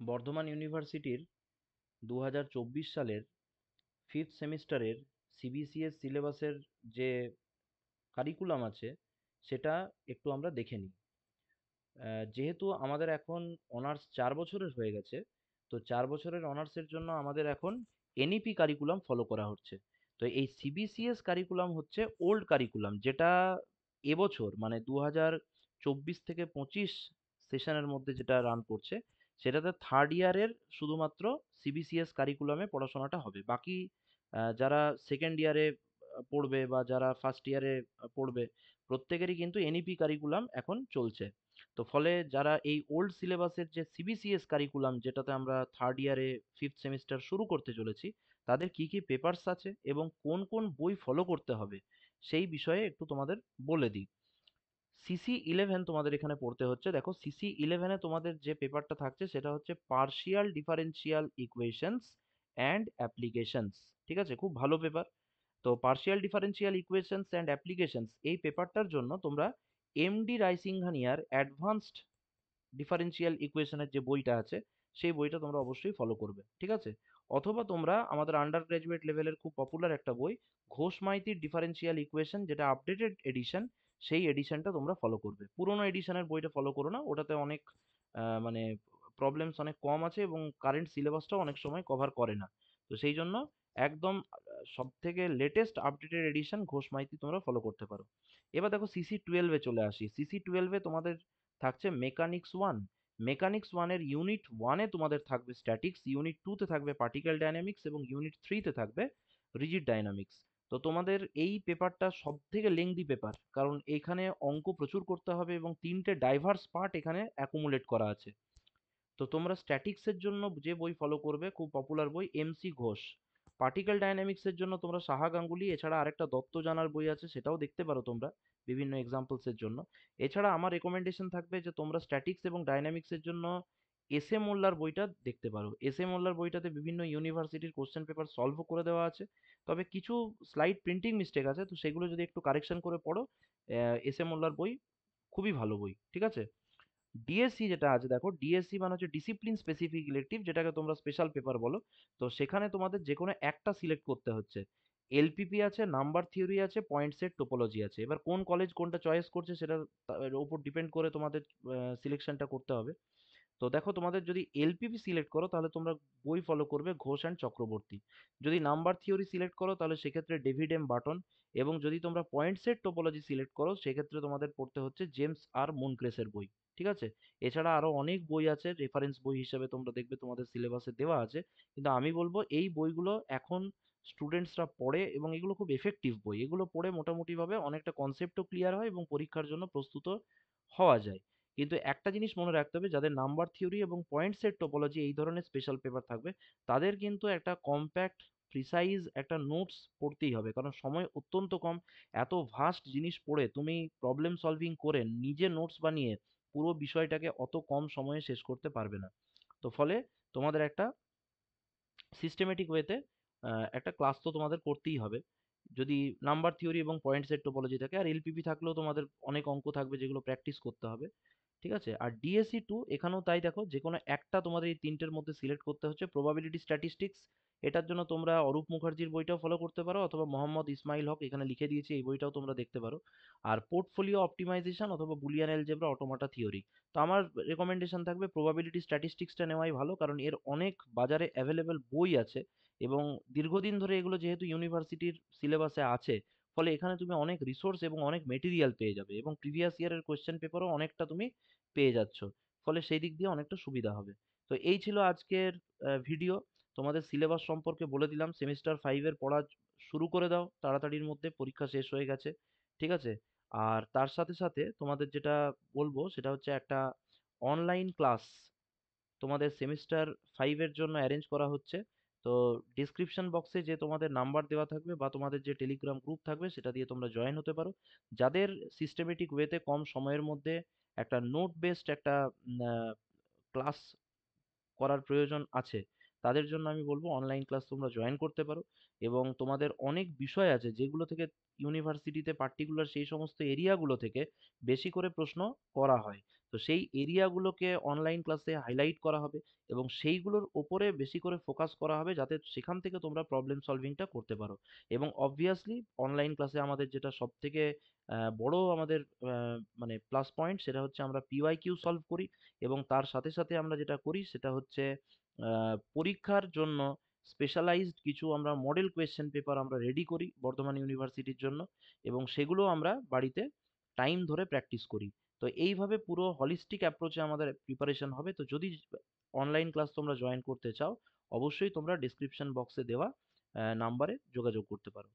বর্ধমান ইউনিভার্সিটির 2024 সালের ফিফথ সেমিস্টারের সিবিসিএস সিলেবাসের যে কারিকুলাম আছে সেটা একটু আমরা দেখে নিই। যেহেতু আমাদের এখন অনার্স 4 বছরের হয়ে গেছে, তো 4 বছরের অনার্সের জন্য আমাদের এখন এনইপি কারিকুলাম ফলো করা হচ্ছে। তো এই সিবিসিএস কারিকুলাম হচ্ছে ওল্ড কারিকুলাম, যেটা এবছর মানে 2024 থেকে 25 সেশনের মধ্যে যেটা রান করছে, সেটাতে থার্ড ইয়ারের শুধুমাত্র সিবিসিএস কারিকুলামে পড়াশোনাটা হবে। বাকি যারা সেকেন্ড ইয়ারে পড়বে বা যারা ফার্স্ট ইয়ারে পড়বে, প্রত্যেকেরই কিন্তু এনইপি কারিকুলাম এখন চলছে। তো ফলে যারা এই ওল্ড সিলেবাসের যে সিবিসিএস কারিকুলাম, যেটাতে আমরা থার্ড ইয়ারে ফিফথ সেমিস্টার শুরু করতে চলেছি, তাদের কি কি পেপারস আছে এবং কোন কোন বই ফলো করতে হবে সেই বিষয়ে একটু তোমাদের বলে দিই। সিসি 11 তোমাদের এখানে পড়তে হচ্ছে। দেখো, সিসি 11-এ তোমাদের যে পেপারটা থাকছে সেটা হচ্ছে partial differential equations and applications. ঠিক আছে, খুব ভালো পেপার। তো partial differential equations and applications এই পেপারটার জন্য তোমরা এমডি রাইসিংহানিয়ার অ্যাডভান্সড ডিফারেন্সিয়াল ইকুয়েশনের যে বইটা আছে সেই বইটা তোমরা অবশ্যই ফলো করবে। ঠিক আছে, অথবা তোমরা আমাদের আন্ডার গ্রাজুয়েট লেভেলের খুব পপুলার একটা বই ঘোষ মাইতির ডিফারেন্সিয়াল ইকুয়েশন, যেটা আপডেটেড এডিশন, সেই এডিশনটা তোমরা ফলো করবে। পুরোনো এডিশনের বইটা ফলো করো না, ওটাতে অনেক মানে প্রবলেমস অনেক কম আছে এবং কারেন্ট সিলেবাসটাও অনেক সময় কভার করে না। তো সেই জন্য একদম সব থেকে latest updated edition Ghosh Maity তোমরা ফলো করতে পারো। এবার দেখো, সিসি 12-এ চলে আসি। সিসি 12-এ তোমাদের থাকছে মেকানিক্স 1। মেকানিক্স 1-এর ইউনিট 1-এ তোমাদের থাকবে স্ট্যাটিক্স, ইউনিট 2-তে থাকবে পার্টিকেল ডাইনামিক্স এবং ইউনিট 3-তে থাকবে রিজিড ডাইনামিক্স। তো তোমাদের এই পেপারটা সব থেকে লেংদি পেপার, কারণ এখানে অঙ্ক প্রচুর করতে হবে এবং 3টে ডাইভার্স পার্ট এখানে অ্যাকুমুলেট করা আছে। তো তোমরা স্ট্যাটিক্সের জন্য যে বই ফলো করবে, খুব পপুলার বই, এমসি ঘোষ। পার্টিকেল ডাইনামিক্সের জন্য তোমরা সাহা গাঙ্গুলি, এছাড়া আরেকটা দত্ত জানার বই আছে, সেটাও দেখতে পারো তোমরা বিভিন্ন এক্সাম্পলসের জন্য। এছাড়া আমার রেকমেন্ডেশন থাকবে যে তোমরা স্ট্যাটিক্স এবং ডাইনামিক্সের জন্য এস এ মোল্লার বইটা দেখতে পারো। এস এ মোল্লার বইটাতে বিভিন্ন ইউনিভার্সিটির কোশ্চেন পেপার সলভও করে দেওয়া আছে, তবে কিছু স্লাইড প্রিন্টিং মিস্টেক আছে, তো সেগুলো যদি একটু কারেকশন করে পড়ো, এস এ মোল্লার বই খুবই ভালো বই। ঠিক আছে, ডিএসসি যেটা আছে, দেখো ডিএসসি মানে হচ্ছে ডিসিপ্লিন স্পেসিফিক ইলেকটিভ, যেটাকে তোমরা স্পেশাল পেপার বলো। তো সেখানে তোমাদের যে কোনো একটা সিলেক্ট করতে হচ্ছে। এলপিপি আছে, নাম্বার থিওরি আছে, পয়েন্ট সেট টোপোলজি আছে। এবার কোন কলেজ কোনটা চয়েস করছে সেটা তার উপর ডিপেন্ড করে তোমাদের সিলেকশনটা করতে হবে। তো দেখো, তোমাদের যদি এলপিপি সিলেক্ট করো তাহলে তোমরা বই ফলো করবে ঘোষ অ্যান্ড চক্রবর্তী। যদি নাম্বার থিওরি সিলেক্ট করো তাহলে সেক্ষেত্রে ডেভিড এম বাটন। এবং যদি তোমরা পয়েন্ট সেট টোপোলজি সিলেক্ট করো সেক্ষেত্রে তোমাদের পড়তে হচ্ছে জেমস আর মুনক্রেসের বই। ঠিক আছে, এছাড়া আরো অনেক বই আছে, রেফারেন্স বই হিসেবে তোমরা দেখবে তোমাদের সিলেবাসে দেওয়া আছে। কিন্তু আমি বলবো এই বইগুলো এখন স্টুডেন্টসরা পড়ে এবং এগুলো খুব এফেক্টিভ বই। এগুলো পড়ে মোটামুটিভাবে অনেকটা কনসেপ্টও ক্লিয়ার হয় এবং পরীক্ষার জন্য প্রস্তুত হওয়া যায়। কিন্তু একটা জিনিস মনে রাখতে হবে, যাদের নাম্বার থিওরি এবং পয়েন্ট সেট টোপোলজি এই ধরনের স্পেশাল পেপার থাকবে, তাদের কিন্তু একটা কম্প্যাক্ট প্রিসাইজ একটা নোটস পড়তেই হবে, কারণ সময় অত্যন্ত কম। এত ভাস্ট জিনিস পড়ে তুমি প্রবলেম সলভিং করে নিজে নোটস বানিয়ে পুরো বিষয়টাকে অত কম সময়ে শেষ করতে পারবে না। তো ফলে তোমাদের একটা সিস্টেমেটিক ওয়েতে একটা ক্লাস তো তোমাদের করতেই হবে, যদি নাম্বার থিওরি এবং পয়েন্ট সেট টোপোলজি থাকে। আর এলপিপি থাকলেও তোমাদের অনেক অঙ্ক থাকবে যেগুলো প্র্যাকটিস করতে হবে। ঠিক আছে, আর ডিএসসি 2 এখানেও তাই। দেখো, যে কোনো একটা তোমাদের এই তিনটের মধ্যে সিলেক্ট করতে হচ্ছে। প্রবাবিলিটি স্ট্যাটিস্টিক্স, এটার জন্য তোমরা অরূপ মুখার্জির বইটাও ফলো করতে পারো, অথবা মোহাম্মদ ইসমাইল হক এখানে লিখে দিয়েছে, এই বইটাও তোমরা দেখতে পারো। আর পোর্টফোলিও অপটিমাইজেশন অথবা বুলিয়ান অ্যালজেব্রা অটোমাটা থিওরি। তো আমার রেকমেন্ডেশন থাকবে প্রবাবিলিটি স্ট্যাটিস্টিক্সটা নেওয়াই ভালো, কারণ এর অনেক বাজারে অ্যাভেলেবেল বই আছে এবং দীর্ঘদিন ধরে এগুলো যেহেতু ইউনিভার্সিটির সিলেবাসে আছে, ফলে এখানে তুমি অনেক রিসোর্স এবং অনেক মেটেরিয়াল পেয়ে যাবে এবং প্রিভিয়াস ইয়ারের কোয়েশ্চেন পেপারও অনেকটা তুমি পেয়ে যাচ্ছ। ফলে সেই দিক দিয়ে অনেকটা সুবিধা হবে। তো এই ছিল আজকের ভিডিও। তোমাদের সিলেবাস সম্পর্কে বলে দিলাম। সেমিস্টার 5-এর পড়া শুরু করে দাও তাড়াতাড়ির মধ্যে, পরীক্ষা শেষ হয়ে গেছে। ঠিক আছে, আর তার সাথে সাথে তোমাদের যেটা বলবো সেটা হচ্ছে একটা অনলাইন ক্লাস তোমাদের সেমিস্টার 5-এর জন্য অ্যারেঞ্জ করা হচ্ছে। তো ডিসক্রিপশন বক্সে যে তোমাদের নাম্বার দেওয়া থাকবে বা তোমাদের যে টেলিগ্রাম গ্রুপ থাকবে সেটা দিয়ে তোমরা জয়েন হতে পারো। যাদের সিস্টেমেটিক ওয়েতে কম সময়ের মধ্যে একটা নোট বেসড একটা ক্লাস করার প্রয়োজন আছে, তাদের জন্য আমি বলবো অনলাইন ক্লাস তোমরা জয়েন করতে পারো। এবং তোমাদের অনেক বিষয় আছে যেগুলো থেকে ইউনিভার্সিটিতে পার্টিকুলার সেই সমস্ত এরিয়াগুলো থেকে বেশি করে প্রশ্ন করা হয়। তো সেই এরিয়াগুলোকে অনলাইন ক্লাসে হাইলাইট করা হবে এবং সেইগুলোর ওপরে বেশি করে ফোকাস করা হবে যাতে সেখান থেকে তোমরা প্রবলেম সলভিংটা করতে পারো। এবং অবভিয়াসলি অনলাইন ক্লাসে আমাদের যেটা সবথেকে বড় আমাদের মানে প্লাস পয়েন্ট সেটা হচ্ছে আমরা পিওয়াইকিউ সলভ করি এবং তার সাথে সাথে আমরা যেটা করি সেটা হচ্ছে পরীক্ষার জন্য স্পেশালাইজড কিছু আমরা মডেল কোয়েশ্চেন পেপার আমরা রেডি করি বর্ধমান ইউনিভার্সিটির জন্য এবং সেগুলো আমরা বাড়িতে টাইম ধরে প্র্যাকটিস করি। তো এইভাবে পুরো হলিস্টিক অ্যাপ্রোচে আমাদের প্রিপারেশন হবে। তো যদি অনলাইন ক্লাস তোমরা জয়েন করতে চাও অবশ্যই তোমরা ডিসক্রিপশন বক্সে দেওয়া নাম্বারে যোগাযোগ করতে পারো।